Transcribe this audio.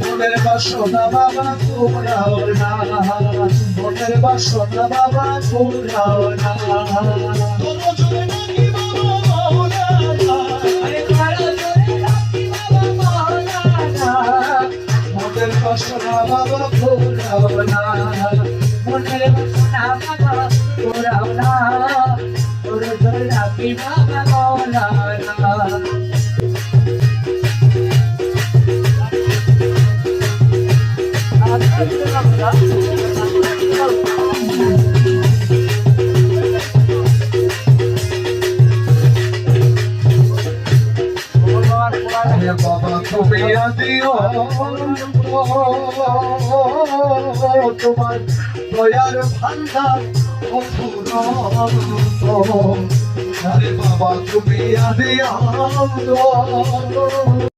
মনের বাসনা বাবা পুরাও না, মনের বাসনা বাবা পুরাও না। মনের বাসনা বাবা পুরাও না, মনের বাসনা বাবা পুরাও না, তোর জোড়াকি বাবা মৌলানা। বাবা তুমি দিও তোমার দয়ার ভান্ডার অফুরন্ত। আরে বাবা তুমি দিও